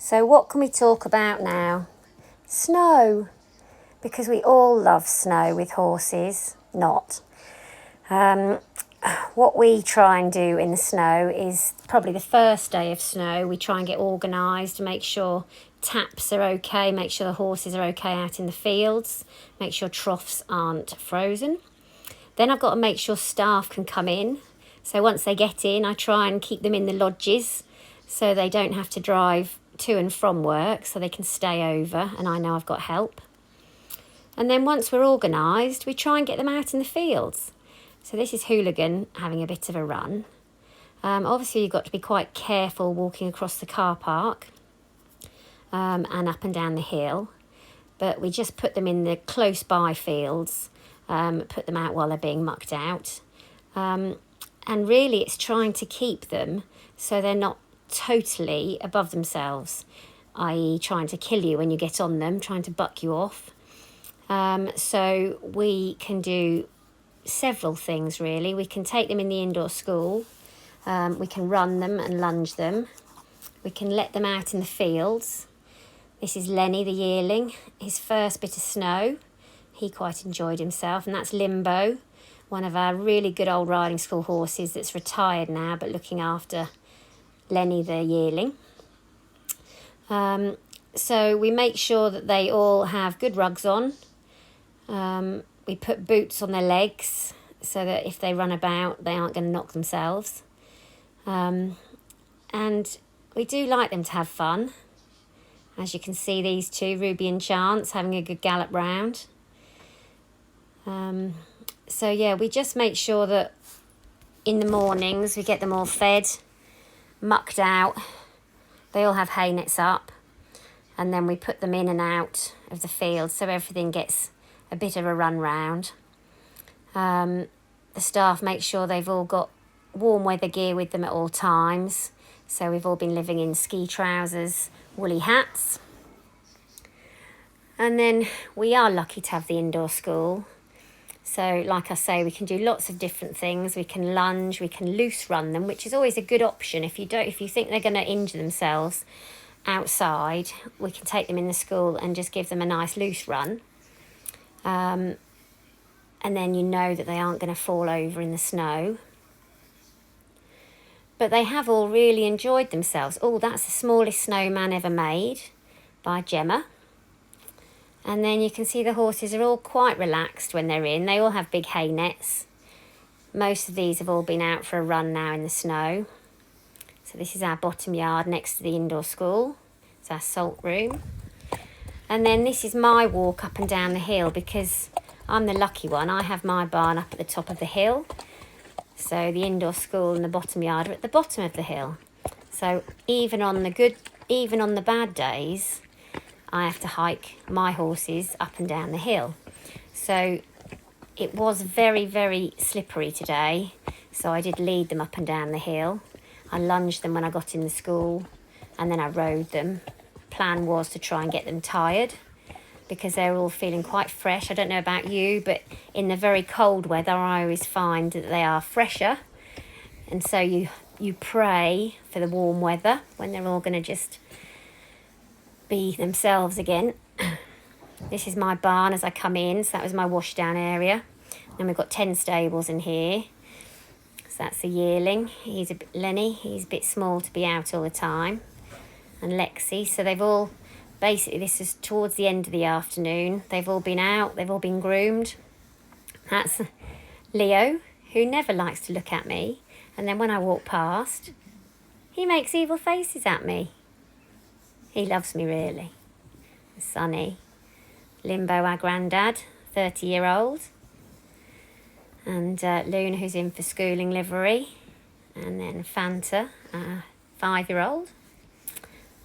So what can we talk about now? Snow, because we all love snow with horses, not. What we try and do in the snow is probably the first day of snow, we try and get organised, make sure taps are okay, make sure the horses are okay out in the fields, make sure troughs aren't frozen. Then I've got to make sure staff can come in. So once they get in, I try and keep them in the lodges so they don't have to drive to and from work, so they can stay over and I know I've got help. And then once we're organised, we try and get them out in the fields. So this is Hooligan having a bit of a run. Obviously you've got to be quite careful walking across the car park and up and down the hill. But we just put them in the close by fields, put them out while they're being mucked out. And really it's trying to keep them so they're not totally above themselves, i.e. trying to kill you when you get on them, trying to buck you off. So we can do several things really. We can take them in the indoor school, we can run them and lunge them, we can let them out in the fields. This is Lenny the yearling, his first bit of snow. He quite enjoyed himself. And that's Limbo, one of our really good old riding school horses that's retired now but looking after Lenny the yearling. So we make sure that they all have good rugs on. We put boots on their legs so that if they run about, they aren't going to knock themselves. And we do like them to have fun. As you can see, these two, Ruby and Chance, having a good gallop round. So yeah, we just make sure that in the mornings we get them all fed, mucked out. They all have hay nets up. And then we put them in and out of the field so everything gets a bit of a run round. The staff make sure they've all got warm weather gear with them at all times. So we've all been living in ski trousers, woolly hats. And then we are lucky to have the indoor school. So like I say, we can do lots of different things. We can lunge, we can loose run them, which is always a good option. If you think they're going to injure themselves outside, we can take them in the school and just give them a nice loose run. And then you know that they aren't going to fall over in the snow. But they have all really enjoyed themselves. Oh, that's the smallest snowman ever made by Gemma. And then you can see the horses are all quite relaxed when they're in. They all have big hay nets. Most of these have all been out for a run now in the snow. So this is our bottom yard next to the indoor school. It's our salt room. And then this is my walk up and down the hill because I'm the lucky one. I have my barn up at the top of the hill. So the indoor school and the bottom yard are at the bottom of the hill. So even on the bad days, I have to hike my horses up and down the hill. So it was very, very slippery today. So I did lead them up and down the hill. I lunged them when I got in the school and then I rode them. Plan was to try and get them tired because they're all feeling quite fresh. I don't know about you, but in the very cold weather, I always find that they are fresher. And so you pray for the warm weather when they're all going to just be themselves again. This is my barn as I come in. So that was my wash down area. And we've got 10 stables in here. So that's the yearling. Lenny, he's a bit small to be out all the time. And Lexi, so they've all, basically this is towards the end of the afternoon. They've all been out, they've all been groomed. That's Leo, who never likes to look at me. And then when I walk past, he makes evil faces at me. He loves me really. Sonny. Limbo, our granddad, 30-year-old. And Luna, who's in for schooling livery. And then Fanta, 5-year-old.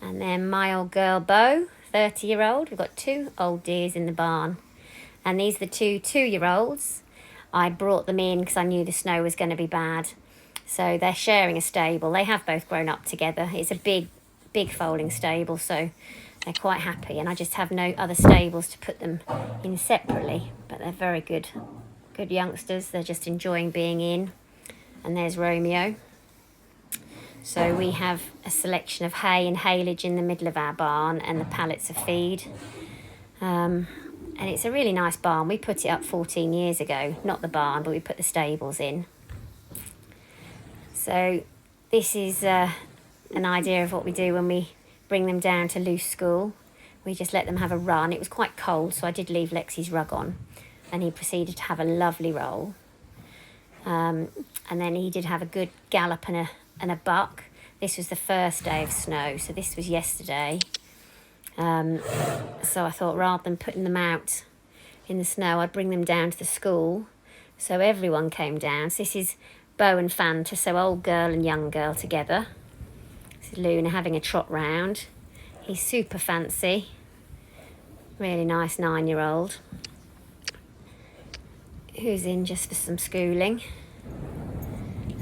And then my old girl, Bo, 30-year-old. We've got 2 old dears in the barn. And these are the 2 2-year-olds. I brought them in because I knew the snow was going to be bad. So they're sharing a stable. They have both grown up together. It's a big, big foaling stable, so they're quite happy. And I just have no other stables to put them in separately. But they're very good youngsters. They're just enjoying being in. And there's Romeo. So we have a selection of hay and haylage in the middle of our barn and the pallets of feed. And it's a really nice barn. We put it up 14 years ago. Not the barn, but we put the stables in. So this is an idea of what we do when we bring them down to loose school. We just let them have a run. It was quite cold, so I did leave Lexi's rug on. And he proceeded to have a lovely roll. And then he did have a good gallop and a buck. This was the first day of snow, so this was yesterday. So I thought rather than putting them out in the snow, I'd bring them down to the school. So everyone came down. So this is Bo and Fanta, so old girl and young girl together. This is Luna having a trot round. He's super fancy. Really nice 9-year-old. Who's in just for some schooling.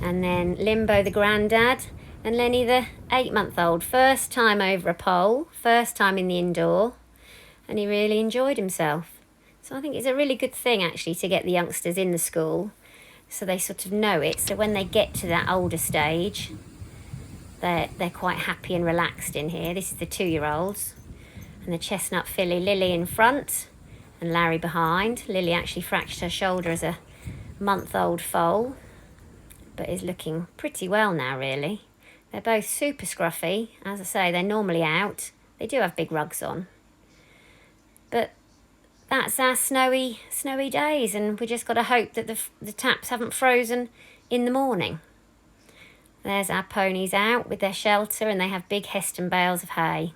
And then Limbo the granddad and Lenny the 8-month-old. First time over a pole, first time in the indoor, and he really enjoyed himself. So I think it's a really good thing actually to get the youngsters in the school so they sort of know it. So when they get to that older stage, they're quite happy and relaxed in here. This is the 2-year-olds and the chestnut filly Lily in front and Larry behind. Lily actually fractured her shoulder as a month-old foal, but is looking pretty well now, really. They're both super scruffy. As I say, they're normally out. They do have big rugs on. But that's our snowy days, and we just got to hope that the taps haven't frozen in the morning. There's our ponies out with their shelter, and they have big Heston bales of hay.